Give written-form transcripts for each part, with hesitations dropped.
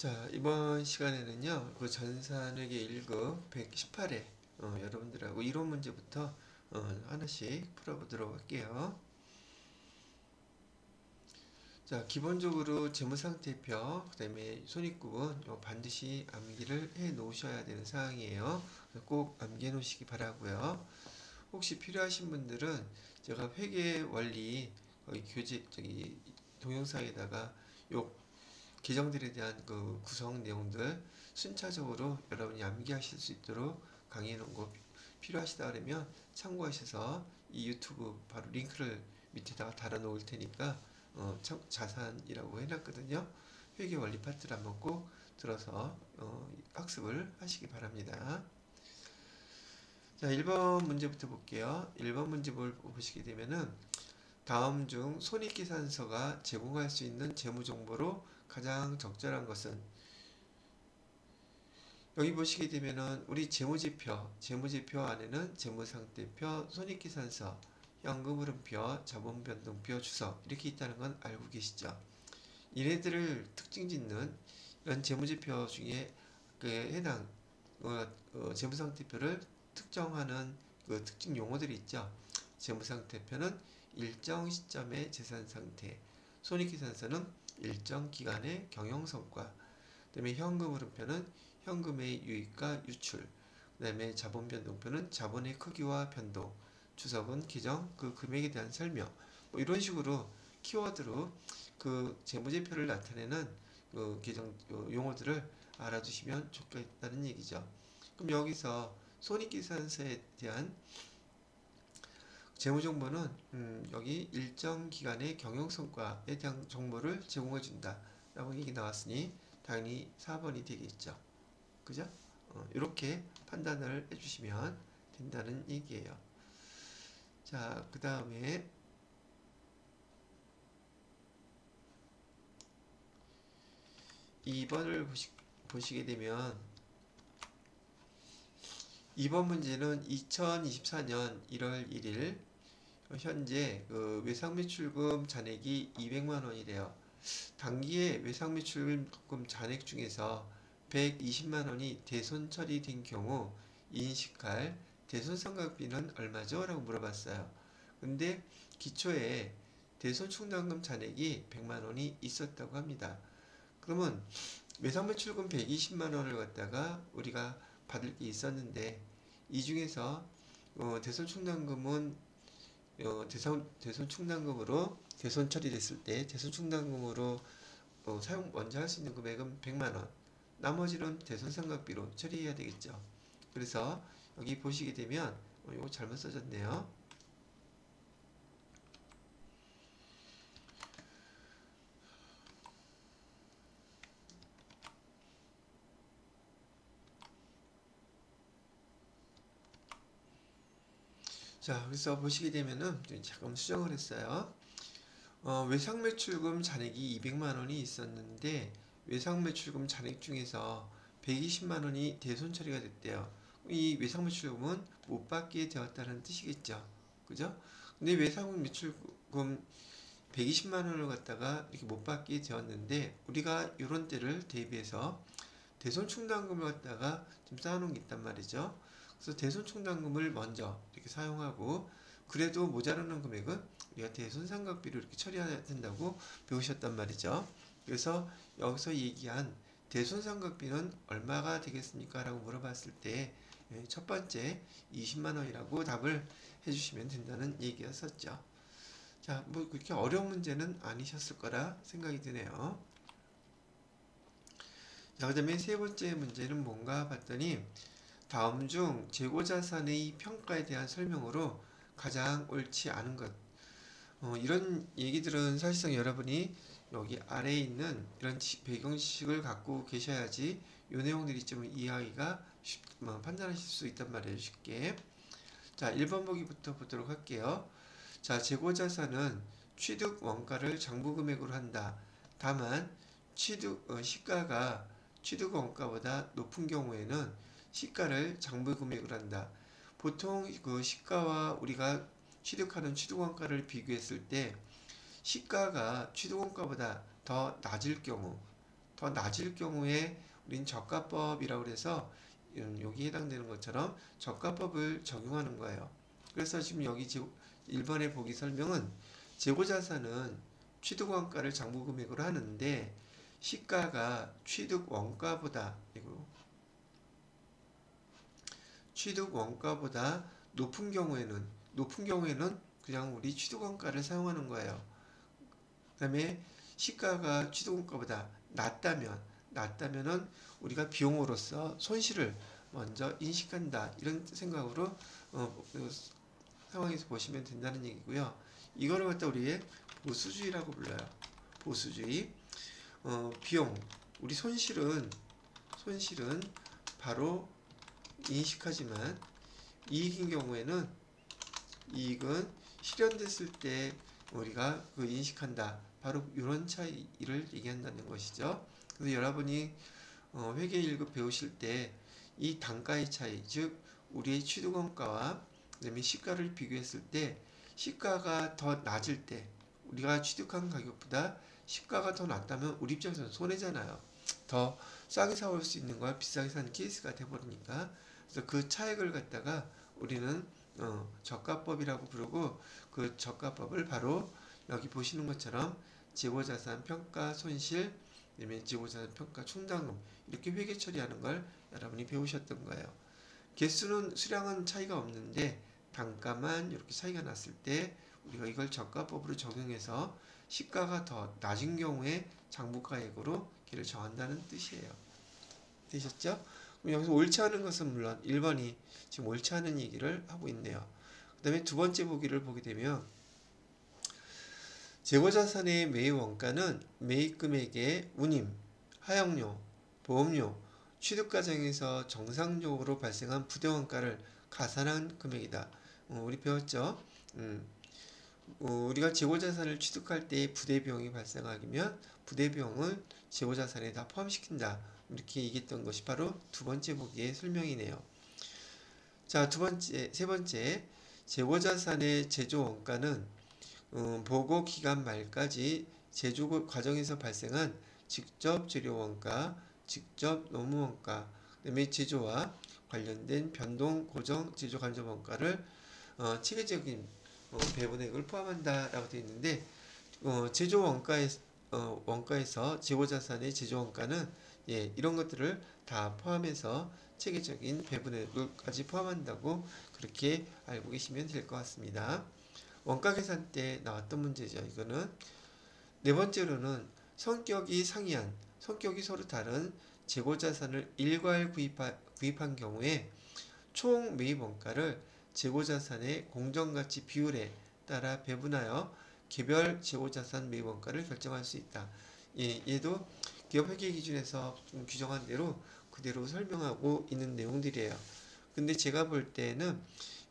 자, 이번 시간에는요, 그 전산회계 1급 118회, 여러분들하고 이론 문제부터, 하나씩 풀어보도록 할게요. 자, 기본적으로 재무상태표, 그 다음에 손익구분, 반드시 암기를 해 놓으셔야 되는 사항이에요. 꼭 암기해 놓으시기 바라고요. 혹시 필요하신 분들은 제가 회계 원리, 거기 동영상에다가 요 계정들에 대한 그 구성 내용들 순차적으로 여러분이 암기하실 수 있도록 강의해 놓은 거 필요하시다 그러면 참고하셔서 이 유튜브 바로 링크를 밑에다가 달아 놓을 테니까 자산이라고 해놨거든요. 회계 원리 파트를 한번 꼭 들어서 학습을 하시기 바랍니다. 자, 1번 문제부터 볼게요. 1번 문제 보시게 되면은 다음 중 손익계산서가 제공할 수 있는 재무정보로 가장 적절한 것은, 여기 보시게 되면은 우리 재무지표 안에는 재무상태표, 손익계산서, 현금흐름표, 자본변동표, 주석 이렇게 있다는 건 알고 계시죠? 이네들을 특징 짓는 이런 재무지표 중에 그 해당 재무상태표를 특정하는 그 특징 용어들이 있죠. 재무상태표는 일정 시점의 재산상태, 손익계산서는 일정 기간의 경영성과, 그 다음에 현금흐름표는 현금의 유입과 유출, 그 다음에 자본변동표는 자본의 크기와 변동, 주석은 계정 그 금액에 대한 설명, 뭐 이런 식으로 키워드로 그 재무제표를 나타내는 그 계정 용어들을 알아두시면 좋겠다는 얘기죠. 그럼 여기서 손익계산서에 대한 재무정보는 여기 일정 기간의 경영성과에 대한 정보를 제공해 준다 라고 얘기 나왔으니 당연히 4번이 되겠죠. 그죠? 이렇게 판단을 해주시면 된다는 얘기예요. 자, 그 다음에 2번을 보시게 되면 2번 문제는 2024년 1월 1일 현재 그 외상매출금 잔액이 200만 원이래요. 당기의 외상매출금 잔액 중에서 120만 원이 대손 처리된 경우 인식할 대손상각비는 얼마죠? 라고 물어봤어요. 근데 기초에 대손충당금 잔액이 100만 원이 있었다고 합니다. 그러면 외상매출금 120만 원을 갖다가 우리가 받을 게 있었는데 이 중에서 대손충당금은 대손충당금으로 대손 처리됐을 때 대손충당금으로 먼저 할 수 있는 금액은 100만 원, 나머지는 대손상각비로 처리해야 되겠죠. 그래서 여기 보시게 되면 이거 잘못 써졌네요. 자, 그래서 보시게 되면은 잠깐 수정을 했어요. 외상매출금 잔액이 200만 원이 있었는데 외상매출금 잔액 중에서 120만 원이 대손 처리가 됐대요. 이 외상매출금은 못 받게 되었다는 뜻이겠죠. 그죠? 근데 외상매출금 120만 원을 갖다가 이렇게 못 받게 되었는데 우리가 이런 때를 대비해서 대손충당금을 갖다가 좀 쌓아놓은 게 있단 말이죠. 그래서 대손충당금을 먼저 이렇게 사용하고 그래도 모자라는 금액은 우리가 대손상각비로 이렇게 처리해야 된다고 배우셨단 말이죠. 그래서 여기서 얘기한 대손상각비는 얼마가 되겠습니까? 라고 물어봤을 때 첫 번째 20만 원이라고 답을 해주시면 된다는 얘기였었죠. 자, 뭐 그렇게 어려운 문제는 아니셨을 거라 생각이 드네요. 자, 그 다음에 세 번째 문제는 뭔가 봤더니 다음 중 재고자산의 평가에 대한 설명으로 가장 옳지 않은 것. 이런 얘기들은 사실상 여러분이 여기 아래에 있는 이런 배경지식을 갖고 계셔야지 이 내용들이 좀 이해하기가 판단하실 수 있단 말이에요. 쉽게. 자, 1번 보기부터 보도록 할게요. 자, 재고자산은 취득 원가를 장부금액으로 한다. 다만 시가가 취득 원가보다 높은 경우에는 시가를 장부금액으로 한다. 보통 그 시가와 우리가 취득하는 취득원가를 비교했을 때 시가가 취득원가보다 더 낮을 경우, 더 낮을 경우에 우린 저가법이라고 해서 여기 해당되는 것처럼 저가법을 적용하는 거예요. 그래서 지금 여기 1번의 보기 설명은 재고자산은 취득원가를 장부금액으로 하는데 시가가 취득원가보다 높은 경우에는 그냥 우리 취득원가를 사용하는 거예요. 그 다음에 시가가 취득원가보다 낮다면은 우리가 비용으로서 손실을 먼저 인식한다, 이런 생각으로 상황에서 보시면 된다는 얘기고요. 이거를 갖다 우리의 보수주의라고 불러요. 보수주의. 비용, 우리 손실은 바로 인식하지만 이익인 경우에는 이익은 실현됐을 때 우리가 그 인식한다. 바로 이런 차이를 얘기한다는 것이죠. 그래서 여러분이 회계 1급 배우실 때 이 단가의 차이, 즉 우리의 취득원가와 그다음에 시가를 비교했을 때 시가가 더 낮을 때, 우리가 취득한 가격보다 시가가 더 낮다면 우리 입장에서는 손해잖아요. 더 싸게 사올 수 있는 걸 비싸게 사는 케이스가 돼버리니까. 그래서 그 차액을 갖다가 우리는 저가법이라고 부르고, 그 저가법을 바로 여기 보시는 것처럼 재고자산 평가 손실, 그다음에 재고자산 평가 충당금, 이렇게 회계 처리하는 걸 여러분이 배우셨던 거예요. 수량은 차이가 없는데 단가만 이렇게 차이가 났을 때 우리가 이걸 저가법으로 적용해서 시가가 더 낮은 경우에 장부가액으로 걔를 정한다는 뜻이에요. 되셨죠? 그럼 여기서 옳지 않은 것은 물론 1번이 지금 옳지 않은 얘기를 하고 있네요. 그 다음에 두 번째 보기를 보게 되면 재고자산의 매입원가는 매입금액의 운임, 하역료, 보험료, 취득 과정에서 정상적으로 발생한 부대원가를 가산한 금액이다. 우리 배웠죠? 우리가 재고자산을 취득할 때 부대비용이 발생하면 부대비용을 재고자산에 다 포함시킨다. 이렇게 얘기했던 것이 바로 두 번째 보기의 설명이네요. 자, 세 번째, 재고자산의 제조원가는 보고 기간 말까지 제조 과정에서 발생한 직접 재료원가, 직접 노무원가, 그다음에 제조와 관련된 변동 고정 제조 간접 원가를 체계적인 배분액을 포함한다라고 되어 있는데, 제조 원가에서 재고자산의 제조 원가는 이런 것들을 다 포함해서 체계적인 배분액까지 포함한다고 그렇게 알고 계시면 될 것 같습니다. 원가 계산 때 나왔던 문제죠. 이거는 네 번째로는 성격이 서로 다른 재고자산을 일괄 구입한 경우에 총 매입 원가를 재고자산의 공정가치 비율에 따라 배분하여 개별 재고자산 매입 원가를 결정할 수 있다. 얘도 기업회계 기준에서 좀 규정한 대로 그대로 설명하고 있는 내용들이에요. 근데 제가 볼 때는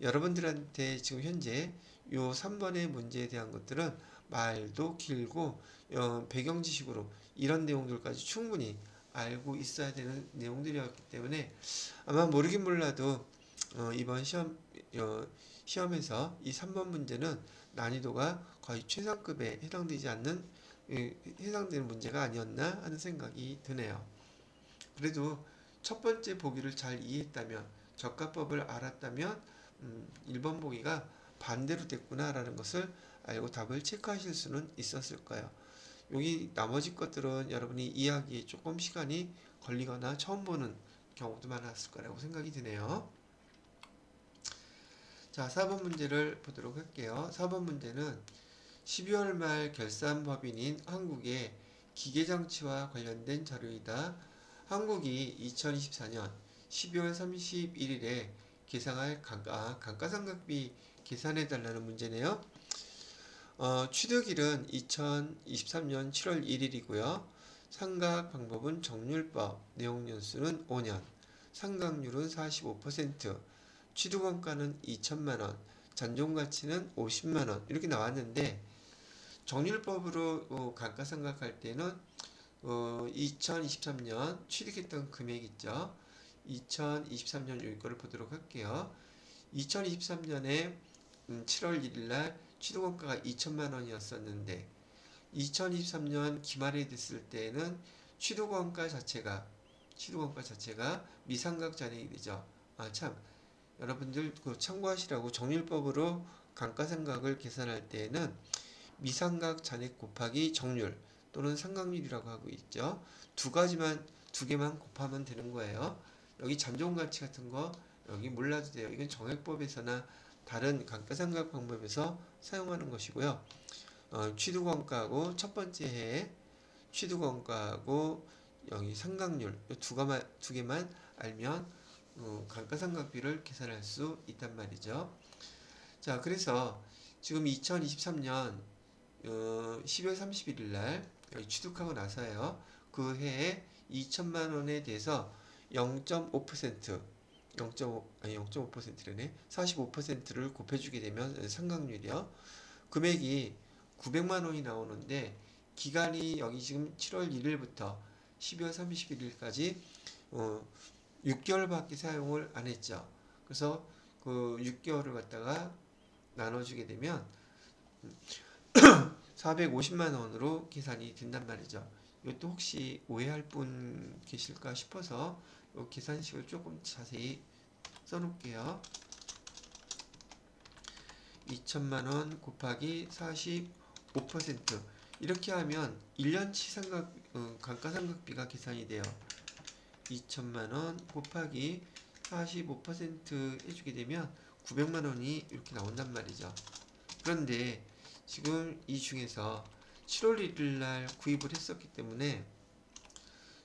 여러분들한테 지금 현재 요 3번의 문제에 대한 것들은 말도 길고 배경 지식으로 이런 내용들까지 충분히 알고 있어야 되는 내용들이었기 때문에 아마 모르긴 몰라도 이번 시험에서 이 3번 문제는 난이도가 거의 최상급에 해당되는 문제가 아니었나 하는 생각이 드네요. 그래도 첫 번째 보기를 잘 이해했다면, 저가법을 알았다면 1번 보기가 반대로 됐구나 라는 것을 알고 답을 체크하실 수는 있었을 거예요. 여기 나머지 것들은 여러분이 이해하기에 조금 시간이 걸리거나 처음 보는 경우도 많았을 거라고 생각이 드네요. 자, 4번 문제를 보도록 할게요. 4번 문제는 12월 말 결산법인인 한국의 기계장치와 관련된 자료이다. 한국이 2024년 12월 31일에 계상할 감가상각비 계산해달라는 문제네요. 취득일은 2023년 7월 1일이고요. 상각 방법은 정률법, 내용연수는 5년, 상각률은 45%, 취득원가는 2천만원, 잔존가치는 50만원 이렇게 나왔는데, 정률법으로 감가상각할 때는 2023년 취득했던 금액 있죠. 2023년 여기 거를 보도록 할게요. 2023년에 7월 1일날 취득원가가 2천만 원이었었는데 2023년 기말이 됐을 때는 취득원가 자체가 미상각 잔액이 되죠. 아, 참, 여러분들 그 참고하시라고 정률법으로 감가상각을 계산할 때에는 미상각 잔액 곱하기 정률 또는 상각률이라고 하고 있죠. 두 개만 곱하면 되는 거예요. 여기 잠정 가치 같은 거 여기 몰라도 돼요. 이건 정액법에서나 다른 감가상각 방법에서 사용하는 것이고요. 취득원가하고 첫 번째 해에 취득원가하고 여기 상각률 두 개만 알면 감가상각비를 계산할 수 있단 말이죠. 자, 그래서 지금 2023년 12월 31일 날 여기 취득하고 나서요. 그 해에 2천만 원에 대해서 0.5%, 0.5%래네. 45%를 곱해주게 되면 상각률이요. 금액이 900만 원이 나오는데 기간이 여기 지금 7월 1일부터 12월 31일까지 6개월밖에 사용을 안 했죠. 그래서 그 6개월을 갖다가 나눠주게 되면 450만 원으로 계산이 된단 말이죠. 이것도 혹시 오해할 분 계실까 싶어서 이 계산식을 조금 자세히 써놓을게요. 2천만 원 곱하기 45% 이렇게 하면 1년치 감가상각비가 계산이 돼요. 2천만 원 곱하기 45% 해주게 되면 900만 원이 이렇게 나온단 말이죠. 그런데 지금 이 중에서 7월 1일 날 구입을 했었기 때문에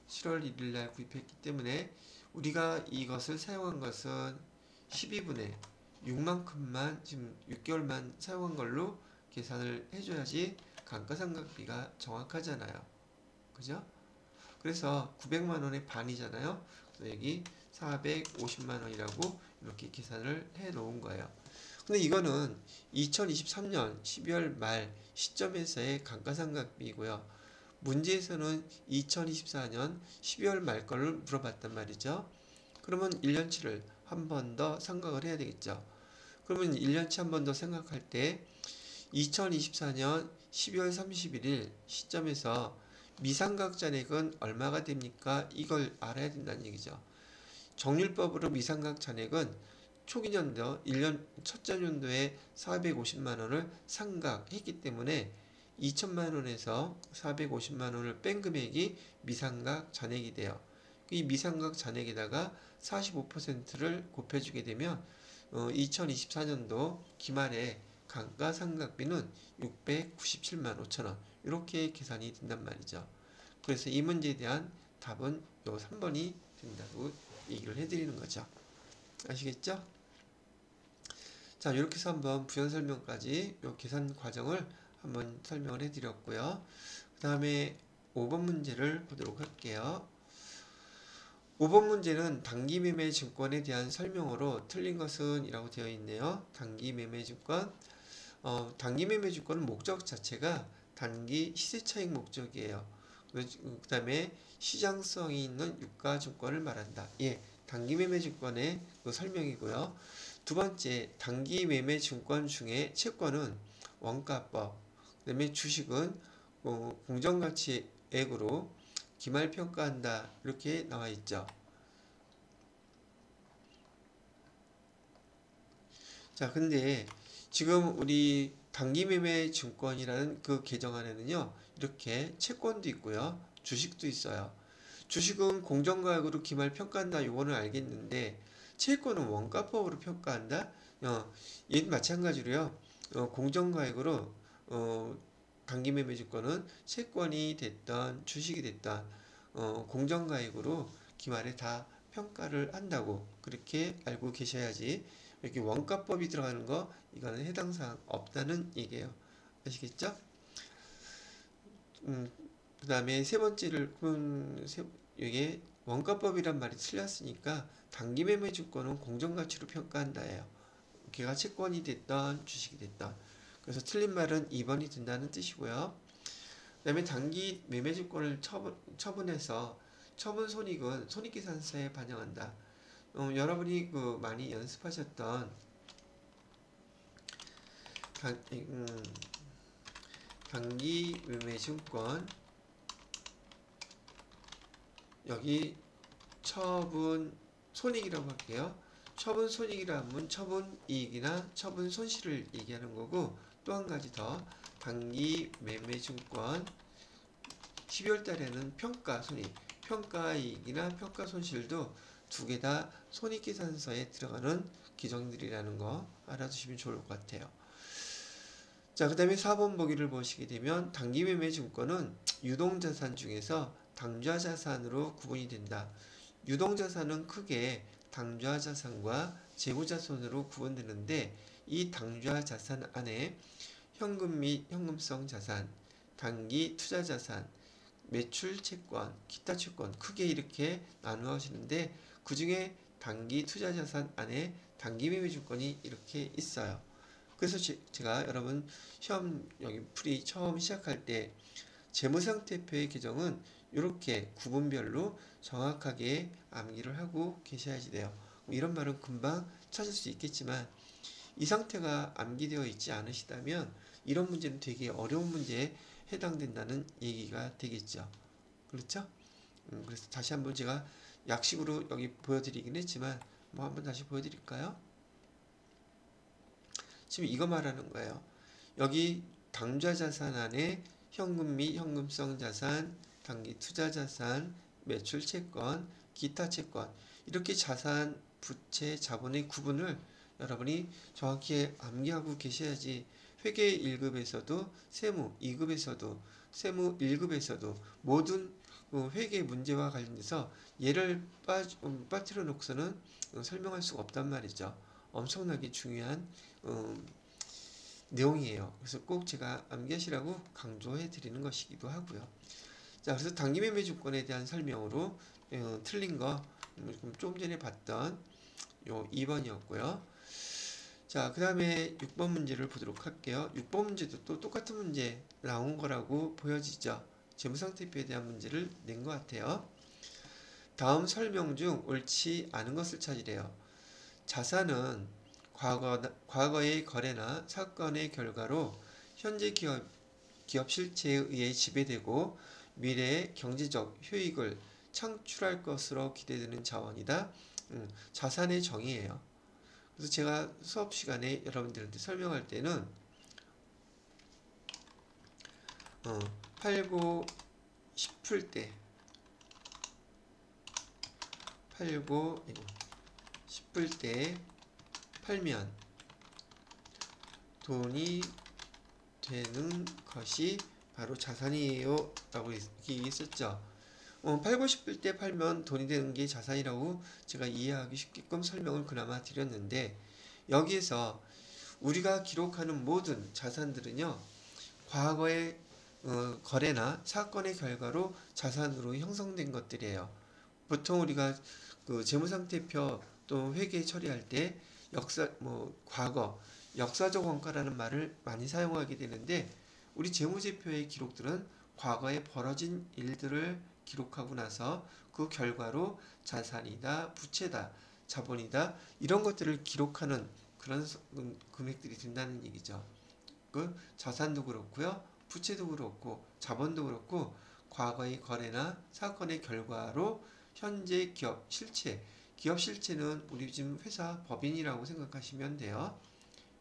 7월 1일 날 구입했기 때문에 우리가 이것을 사용한 것은 12분의 6만큼만 지금 6개월만 사용한 걸로 계산을 해줘야지 감가상각비가 정확하잖아요. 그죠? 그래서 900만 원의 반이잖아요. 그래서 여기 450만 원이라고 이렇게 계산을 해 놓은 거예요. 근데 이거는 2023년 12월 말 시점에서의 감가상각비이고요. 문제에서는 2024년 12월 말 거를 물어봤단 말이죠. 그러면 1년치를 한 번 더 생각을 해야 되겠죠. 그러면 1년치 한 번 더 생각할 때 2024년 12월 31일 시점에서 미상각 잔액은 얼마가 됩니까? 이걸 알아야 된다는 얘기죠. 정률법으로 미상각 잔액은 초기 년도 1년 첫째 연도에 450만 원을 상각했기 때문에 2천만 원에서 450만 원을 뺀 금액이 미상각 잔액이 돼요. 이 미상각 잔액에다가 45%를 곱해주게 되면 2024년도 기말에 감가상각비는 697만 5천 원 이렇게 계산이 된단 말이죠. 그래서 이 문제에 대한 답은 요 3번이 된다고 얘기를 해드리는 거죠. 아시겠죠? 자, 이렇게 해서 한번 부연 설명까지 요 계산 과정을 한번 설명을 해드렸고요. 그 다음에 5번 문제를 보도록 할게요. 5번 문제는 단기매매 증권에 대한 설명으로 틀린 것은 이라고 되어 있네요. 단기매매 증권. 단기매매 증권은 목적 자체가 단기 시세차익 목적이에요. 그 다음에 시장성이 있는 유가증권을 말한다. 예, 단기매매 증권의 그 설명이고요. 두 번째, 단기매매 증권 중에 채권은 원가법, 그 다음에 주식은 공정가치액으로 기말평가한다. 이렇게 나와 있죠. 자, 근데 지금 우리 단기매매 증권이라는 그 계정안에는요, 이렇게 채권도 있고요, 주식도 있어요. 주식은 공정가액으로 기말평가한다. 요거는 알겠는데, 채권은 원가법으로 평가한다? 얘는 마찬가지로요, 공정가액으로, 단기매매 증권은 채권이 됐던 주식이 됐던 공정가액으로 기말에 다 평가를 한다고 그렇게 알고 계셔야지 이렇게 원가법이 들어가는 거 이거는 해당 사항 없다는 얘기예요. 아시겠죠? 그 다음에 세 번째를 이게 원가법이란 말이 틀렸으니까 단기매매 증권은 공정가치로 평가한다예요. 걔가 채권이 됐던 주식이 됐던. 그래서 틀린 말은 2번이 된다는 뜻이고요. 그 다음에 단기 매매증권을 처분해서 처분 손익은 손익계산서에 반영한다. 여러분이 그 많이 연습하셨던 단기 매매증권 여기 처분 손익이라고 할게요. 처분 손익이라 하면 처분 이익이나 처분 손실을 얘기하는 거고, 또 한 가지 더 단기 매매 증권 12월 달에는 평가 손익, 평가 이익이나 평가 손실도 두 개 다 손익계산서에 들어가는 기종들이라는 거 알아두시면 좋을 것 같아요. 자, 그 다음에 4번 보기를 보시게 되면 단기 매매 증권은 유동자산 중에서 당좌자산으로 구분이 된다. 유동자산은 크게 당좌자산과 재고자산으로 구분되는데, 이 당좌자산 안에 현금 및 현금성 자산, 단기 투자자산, 매출 채권, 기타 채권 크게 이렇게 나누어지는데, 그 중에 단기 투자자산 안에 단기 매매 증권이 이렇게 있어요. 그래서 제가 여러분 시험 여기 풀이 처음 시작할 때 재무상태표의 규정은 이렇게 구분별로 정확하게 암기를 하고 계셔야지 돼요. 이런 말은 금방 찾을 수 있겠지만, 이 상태가 암기되어 있지 않으시다면 이런 문제는 되게 어려운 문제에 해당된다는 얘기가 되겠죠. 그렇죠? 그래서 다시 한번 제가 약식으로 여기 보여드리긴 했지만 뭐 한번 다시 보여드릴까요? 지금 이거 말하는 거예요. 여기 당좌자산 안에 현금 및 현금성 자산, 단기 투자자산, 매출 채권, 기타 채권, 이렇게 자산, 부채, 자본의 구분을 여러분이 정확히 암기하고 계셔야지 회계 1급에서도 세무 2급에서도 세무 1급에서도 모든 회계 문제와 관련해서 예를 빠뜨려 놓고서는 설명할 수가 없단 말이죠. 엄청나게 중요한 내용이에요. 그래서 꼭 제가 암기하시라고 강조해 드리는 것이기도 하고요. 자, 그래서 단기 매매 주권에 대한 설명으로 틀린 거 좀 전에 봤던 요 2번이었고요. 자, 그 다음에 6번 문제를 보도록 할게요. 6번 문제도 또 똑같은 문제 나온 거라고 보여지죠. 재무상태표에 대한 문제를 낸 것 같아요. 다음 설명 중 옳지 않은 것을 찾으래요. 자산은 과거의 거래나 사건의 결과로 현재 기업 실체에 의해 지배되고 미래의 경제적 효익을 창출할 것으로 기대되는 자원이다. 자산의 정의예요. 그래서 제가 수업 시간에 여러분들한테 설명할 때는 팔고 싶을 때 팔면 돈이 되는 것이 바로 자산이에요 라고 얘기했었죠. 팔고 싶을 때 팔면 돈이 되는 게 자산이라고 제가 이해하기 쉽게끔 설명을 그나마 드렸는데, 여기에서 우리가 기록하는 모든 자산들은요, 과거의 거래나 사건의 결과로 자산으로 형성된 것들이에요. 보통 우리가 그 재무상태표 또 회계 처리할 때 과거, 역사적 원가라는 말을 많이 사용하게 되는데, 우리 재무제표의 기록들은 과거에 벌어진 일들을 기록하고 나서 그 결과로 자산이다, 부채다, 자본이다, 이런 것들을 기록하는 그런 금액들이 된다는 얘기죠. 그 자산도 그렇고요, 부채도 그렇고, 자본도 그렇고, 과거의 거래나 사건의 결과로 현재 기업 실체는 우리 지금 회사 법인이라고 생각하시면 돼요.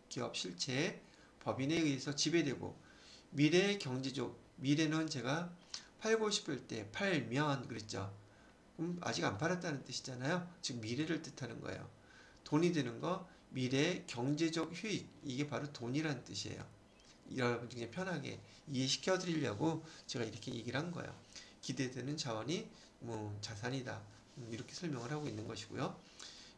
기업 실체, 법인에 의해서 지배되고, 미래의 경제적, 미래는 제가 팔고 싶을 때 팔면 그랬죠. 그럼 아직 안 팔았다는 뜻이잖아요. 즉 미래를 뜻하는 거예요. 돈이 되는 거, 미래의 경제적 효익, 이게 바로 돈이란 뜻이에요. 여러분 그냥 편하게 이해시켜 드리려고 제가 이렇게 얘기를 한 거예요. 기대되는 자원이 자산이다. 이렇게 설명을 하고 있는 것이고요.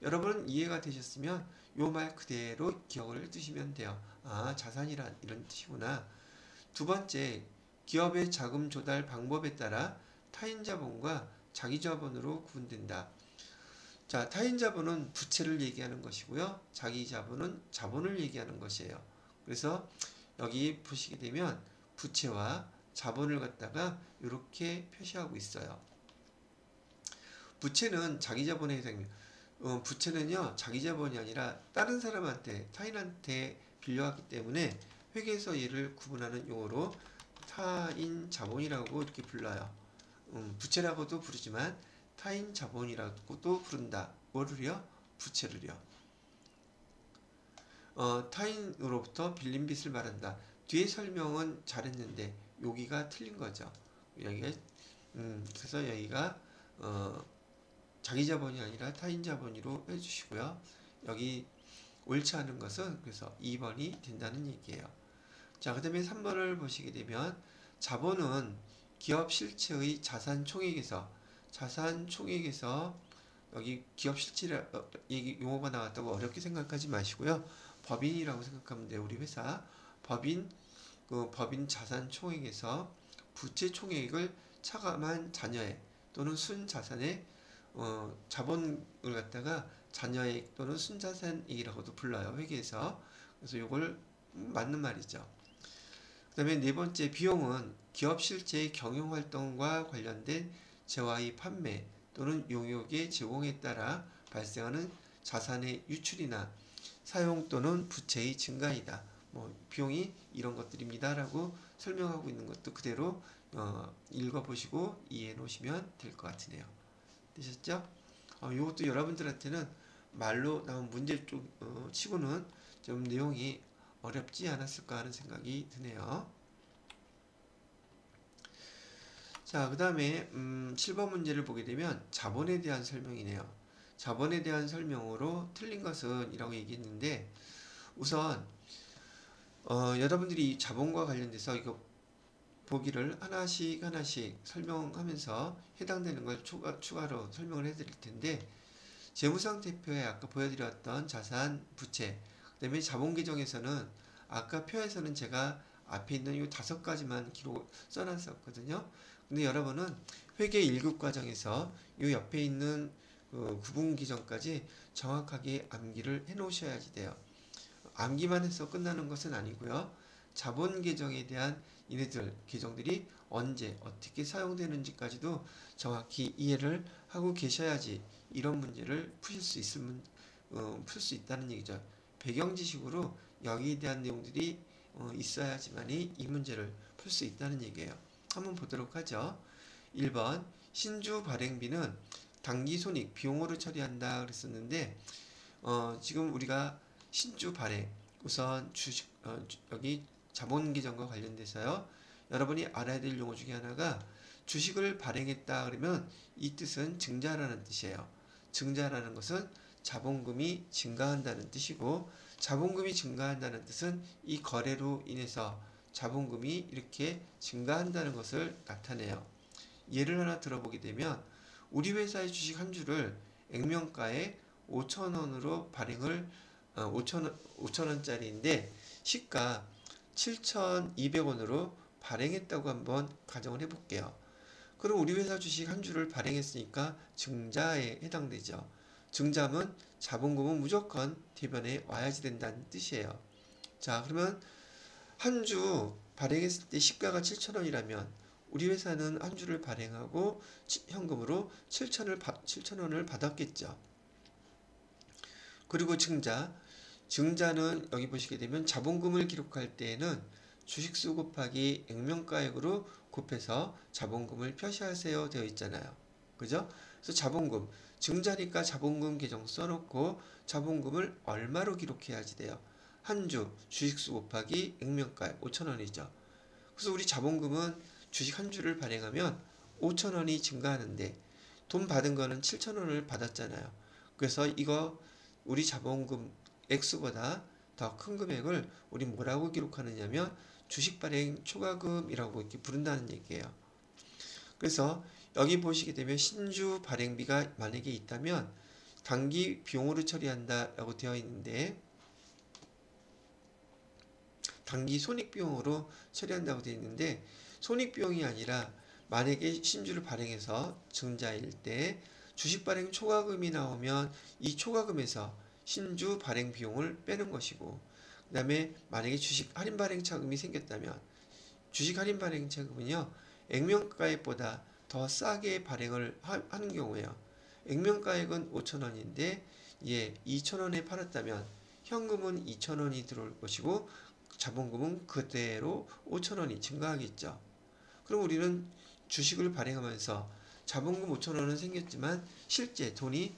여러분 이해가 되셨으면 요 말 그대로 기억을 해두시면 돼요. 아, 자산이란 이런 뜻이구나. 두 번째, 기업의 자금 조달 방법에 따라 타인 자본과 자기 자본으로 구분된다. 자, 타인 자본은 부채를 얘기하는 것이고요. 자기 자본은 자본을 얘기하는 것이에요. 그래서 여기 보시게 되면 부채와 자본을 갖다가 이렇게 표시하고 있어요. 부채는 자기 자본에 해당해요. 부채는요, 자기 자본이 아니라 다른 사람한테, 타인한테 빌려왔기 때문에 회계에서 얘를 구분하는 용어로 타인 자본이라고 이렇게 불러요. 부채라고도 부르지만 타인 자본이라고도 부른다. 뭐를요? 부채를요. 타인으로부터 빌린 빚을 말한다. 뒤에 설명은 잘했는데 여기가 틀린 거죠. 여기가 그래서 여기가 자기 자본이 아니라 타인 자본으로 해주시고요. 여기 옳지 않은 것은 그래서 2번이 된다는 얘기예요. 자, 그 다음에 3번을 보시게 되면 자본은 기업 실체의 자산 총액에서 여기 기업 실체라 얘기 용어가 나왔다고 어렵게 생각하지 마시고요. 법인이라고 생각하면 돼요. 우리 회사 법인 자산 총액에서 부채 총액을 차감한 잔여액 또는 순자산의 자본을 갖다가 잔여액 또는 순자산이라고도 불러요. 회계에서. 그래서 이걸 맞는 말이죠. 그 다음에 네 번째, 비용은 기업 실제의 경영활동과 관련된 재화의 판매 또는 용역의 제공에 따라 발생하는 자산의 유출이나 사용 또는 부채의 증가이다. 비용이 이런 것들입니다 라고 설명하고 있는 것도 그대로 읽어보시고 이해해 놓으시면 될 것 같으네요. 되셨죠? 이것도 여러분들한테는 말로 나온 문제 쪽 치고는 좀 내용이 어렵지 않았을까 하는 생각이 드네요. 자, 그 다음에 7번 문제를 보게 되면 자본에 대한 설명이네요. 자본에 대한 설명으로 틀린 것은 이라고 얘기했는데, 우선 여러분들이 자본과 관련돼서 이거 보기를 하나씩 설명하면서 해당되는 걸 추가로 설명을 해드릴 텐데, 재무상태표에 아까 보여드렸던 자산, 부채, 그 다음에 자본계정에서는 아까 표에서는 제가 앞에 있는 이 5가지만 기록 써놨었거든요. 근데 여러분은 회계 1급 과정에서 이 옆에 있는 구분기정까지 정확하게 암기를 해 놓으셔야지 돼요. 암기만 해서 끝나는 것은 아니고요. 자본계정에 대한 이네들 계정들이 언제 어떻게 사용되는지까지도 정확히 이해를 하고 계셔야지 이런 문제를 풀 수 있다는 얘기죠. 배경 지식으로 여기에 대한 내용들이 있어야지만이 이 문제를 풀 수 있다는 얘기예요. 한번 보도록 하죠. 1번 신주 발행비는 당기 손익 비용으로 처리한다 그랬었는데 지금 우리가 신주 발행 우선 주식 여기 자본계정과 관련돼서요. 여러분이 알아야 될 용어 중에 하나가 주식을 발행했다 그러면 이 뜻은 증자라는 뜻이에요. 증자라는 것은 자본금이 증가한다는 뜻이고, 자본금이 증가한다는 뜻은 이 거래로 인해서 자본금이 이렇게 증가한다는 것을 나타내요. 예를 하나 들어보게 되면 우리 회사의 주식 한 주를 액면가에 5,000원으로 발행을 5,000원짜리인데 시가 7,200원으로 발행했다고 한번 가정을 해볼게요. 그럼 우리 회사 주식 한 주를 발행했으니까 증자에 해당되죠. 증자면 자본금은 무조건 대변에 와야지 된다는 뜻이에요. 자, 그러면 한 주 발행했을 때 시가가 7,000원이라면 우리 회사는 한 주를 발행하고 현금으로 7,000원을 받았겠죠. 그리고 증자는 여기 보시게 되면 자본금을 기록할 때에는 주식수 곱하기 액면가액으로 곱해서 자본금을 표시하세요 되어 있잖아요. 그죠? 그래서 자본금, 증자니까 자본금 계정 써놓고 자본금을 얼마로 기록해야지 돼요? 한 주 주식수 곱하기 액면가액 5,000원이죠. 그래서 우리 자본금은 주식 한 주를 발행하면 5,000원이 증가하는데 돈 받은 거는 7,000원을 받았잖아요. 그래서 이거 우리 자본금 액수보다 더 큰 금액을 우리 뭐라고 기록하느냐면 주식 발행 초과금이라고 이렇게 부른다는 얘기예요. 그래서 여기 보시게 되면 신주 발행비가 만약에 있다면 당기 비용으로 처리한다 라고 되어 있는데 당기 손익비용으로 처리한다고 되어 있는데 손익비용이 아니라 만약에 신주를 발행해서 증자일 때 주식 발행 초과금이 나오면 이 초과금에서 신주 발행 비용을 빼는 것이고, 그 다음에 만약에 주식 할인 발행 차금이 생겼다면 주식 할인 발행 차금은요 액면가액보다 더 싸게 발행을 하는 경우에요. 액면가액은 5,000원인데 2,000원에 팔았다면 현금은 2,000원이 들어올 것이고 자본금은 그대로 5,000원이 증가하겠죠. 그럼 우리는 주식을 발행하면서 자본금 5천원은 생겼지만 실제 돈이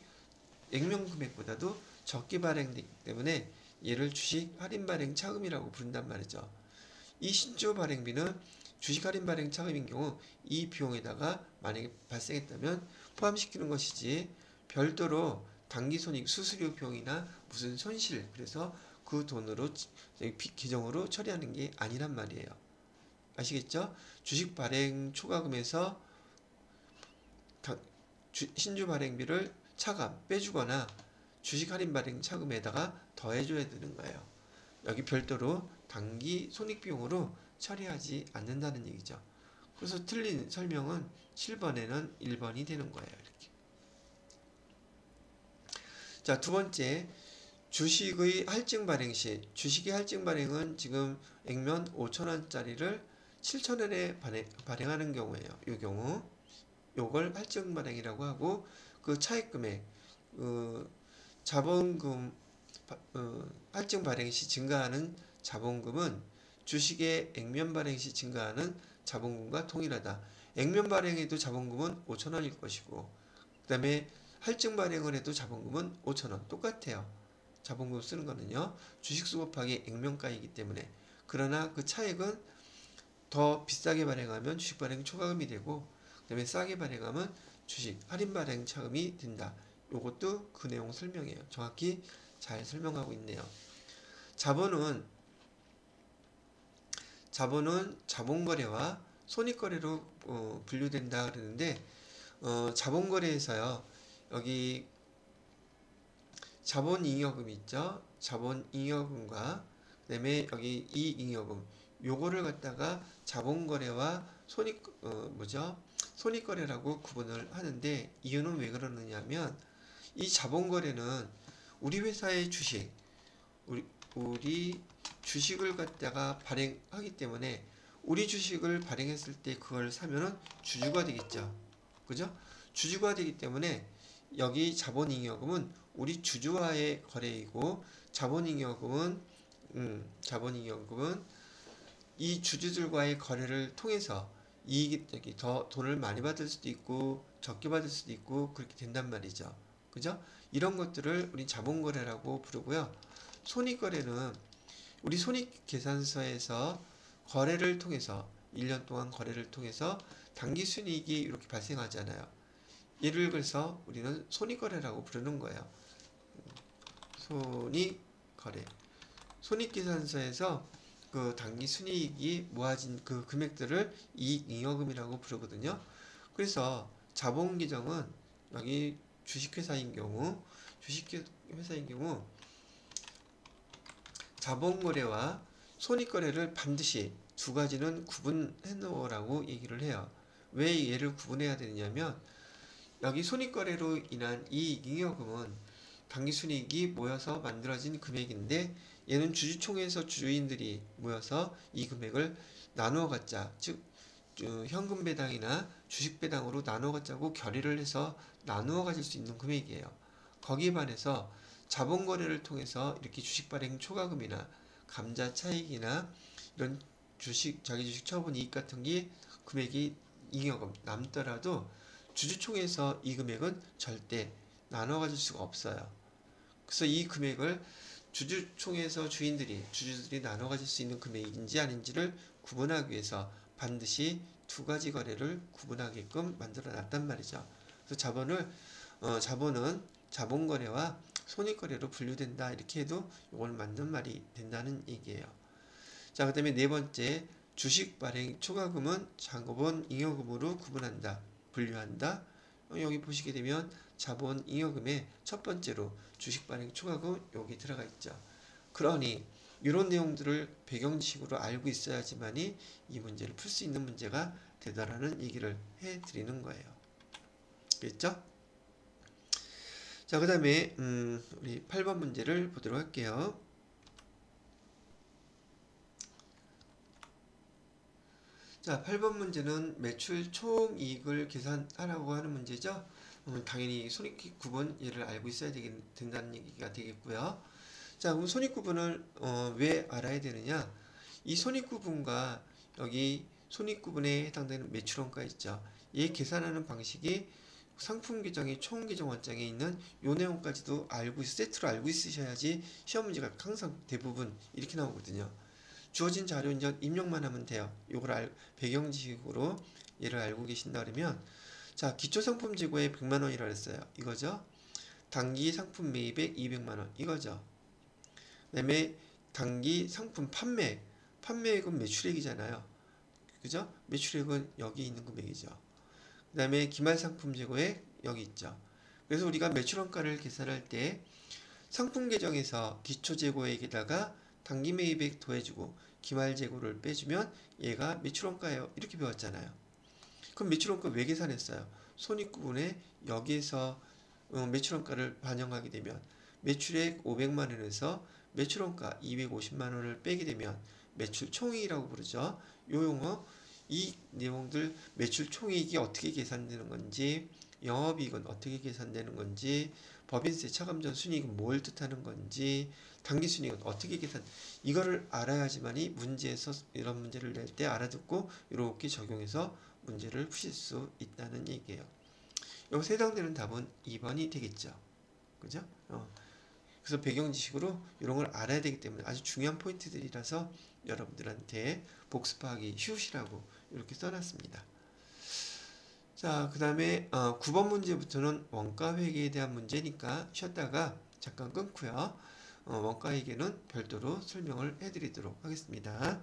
액면 금액보다도 적게 발행되기 때문에 얘를 주식 할인 발행 차금이라고 부른단 말이죠. 이 신조 발행비는 주식 할인 발행 차금인 경우 이 비용에다가 만약에 발생했다면 포함시키는 것이지 별도로 당기손익 수수료 비용이나 무슨 손실 그래서 그 돈으로 계정으로 처리하는 게 아니란 말이에요. 아시겠죠? 주식 발행 초과금에서 신주 발행비를 차감 빼주거나 주식 할인 발행 차금에다가 더해줘야 되는 거예요. 여기 별도로 당기 손익 비용으로 처리하지 않는다는 얘기죠. 그래서 틀린 설명은 7번에는 1번이 되는 거예요. 이렇게. 자, 두 번째, 주식의 할증 발행 시, 주식의 할증 발행은 지금 액면 5천원짜리를 7천원에 발행하는 경우예요. 이 경우 요걸 할증 발행이라고 하고, 그 차익 금액, 자본금 할증 발행 시 증가하는 자본금은 주식의 액면 발행 시 증가하는 자본금과 동일하다. 액면 발행에도 자본금은 5천원일 것이고, 그 다음에 할증 발행을 해도 자본금은 5천원 똑같아요. 자본금 쓰는 거는요, 주식수 곱하기 액면가이기 때문에. 그러나 그 차익은 더 비싸게 발행하면 주식 발행 초과금이 되고, 그 다음에 싸게 발행하면 주식 할인 발행 차금이 된다. 요것도 그 내용 설명이에요. 정확히 잘 설명하고 있네요. 자본은 자본거래와 손익거래로 분류된다 그러는데, 자본거래에서요, 여기 자본잉여금 있죠? 자본잉여금과 그 다음에 여기 이잉여금 요거를 갖다가 자본거래와 손익거래라고 구분을 하는데, 이유는 왜 그러느냐면 이 자본거래는 우리 회사의 주식 우리 주식을 갖다가 발행하기 때문에 우리 주식을 발행했을 때 그걸 사면은 주주가 되겠죠. 그죠? 주주가 되기 때문에 여기 자본잉여금은 우리 주주와의 거래이고, 자본잉여금은 이 주주들과의 거래를 통해서 이익이 더 돈을 많이 받을 수도 있고 적게 받을 수도 있고 그렇게 된단 말이죠. 그죠? 이런 것들을 우리 자본거래라고 부르고요. 손익거래는 우리 손익계산서에서 거래를 통해서 1년 동안 거래를 통해서 당기순이익이 이렇게 발생하잖아요. 이를 그래서 우리는 손익거래라고 부르는 거예요. 손익거래. 손익계산서에서 그 당기순이익이 모아진 그 금액들을 이익잉여금이라고 부르거든요. 그래서 자본계정은 여기 주식회사인 경우 자본거래와 손익거래를 반드시 두 가지는 구분해 놓으라고 얘기를 해요. 왜 얘를 구분해야 되냐면 여기 손익거래로 인한 이익잉여금은 당기순이익이 모여서 만들어진 금액인데, 얘는 주주총회에서 주주인들이 모여서 이 금액을 나누어 갖자, 즉 현금 배당이나 주식 배당으로 나누어 갖자고 결의를 해서 나누어 가질 수 있는 금액이에요. 거기에 반해서 자본거래를 통해서 이렇게 주식 발행 초과금이나 감자 차익이나 이런 자기 주식 처분 이익 같은 게 금액이 잉여금 남더라도 주주총회에서 이 금액은 절대 나눠 가질 수가 없어요. 그래서 이 금액을 주주총회에서 주주들이 나눠 가질 수 있는 금액인지 아닌지를 구분하기 위해서 반드시 두 가지 거래를 구분하게끔 만들어 놨단 말이죠. 그래서 자본은 자본거래와 손익거래로 분류된다. 이렇게 해도 이걸 맞는 말이 된다는 얘기예요. 자, 그 다음에 네 번째, 주식 발행 초과금은 자본잉여금으로 구분한다. 분류한다. 여기 보시게 되면 자본잉여금의 첫 번째로 주식 발행 초과금 여기 들어가 있죠. 그러니 이런 내용들을 배경지식으로 알고 있어야지만이 이 문제를 풀 수 있는 문제가 되더라는 얘기를 해드리는 거예요. 됐죠? 자, 그 다음에 우리 8번 문제를 보도록 할게요. 자, 8번 문제는 매출 총이익을 계산하라고 하는 문제죠. 당연히 손익구분 얘를 알고 있어야 된다는 얘기가 되겠고요. 자, 그럼 손익구분을 왜 알아야 되느냐? 이 손익구분과 여기 손익구분에 해당되는 매출원가 있죠. 얘 계산하는 방식이 상품 계정의 총 계정 원장에 있는 요 내용까지도 세트로 알고 있으셔야지 시험 문제가 항상 대부분 이렇게 나오거든요. 주어진 자료 이제 입력만 하면 돼요. 요걸 배경 지식으로 얘를 알고 계신다 그러면, 자, 기초 상품 재고에 100만 원이라 그랬어요. 이거죠. 단기 상품 매입액 200만 원 이거죠. 그다음에 단기 상품 판매액은 매출액이잖아요. 그죠? 매출액은 여기 있는 금액이죠. 그 다음에 기말 상품 재고액 여기 있죠. 그래서 우리가 매출원가를 계산할 때 상품 계정에서 기초 재고액에다가 단기 매입액 더해주고 기말 재고를 빼주면 얘가 매출원가예요. 이렇게 배웠잖아요. 그럼 매출원가 왜 계산했어요? 손익구분에 여기에서 매출원가를 반영하게 되면 매출액 500만 원에서 매출원가 250만 원을 빼게 되면 매출 총이익이라고 부르죠. 요 용어, 이 내용들 매출 총이익이 어떻게 계산되는 건지, 영업이익은 어떻게 계산되는 건지, 법인세 차감전 순이익은 뭘 뜻하는 건지, 단기 순이익은 어떻게 이거를 알아야지만이 문제에서 이런 문제를 낼 때 알아듣고 이렇게 적용해서 문제를 푸실 수 있다는 얘기예요. 여기서 해당되는 답은 2번이 되겠죠. 그죠? 그래서 배경 지식으로 이런 걸 알아야 되기 때문에 아주 중요한 포인트들이라서 여러분들한테 복습하기 쉬우시라고 이렇게 써놨습니다. 자, 그 다음에 9번 문제부터는 원가회계에 대한 문제니까 쉬었다가 잠깐 끊고요. 원가회계는 별도로 설명을 해드리도록 하겠습니다.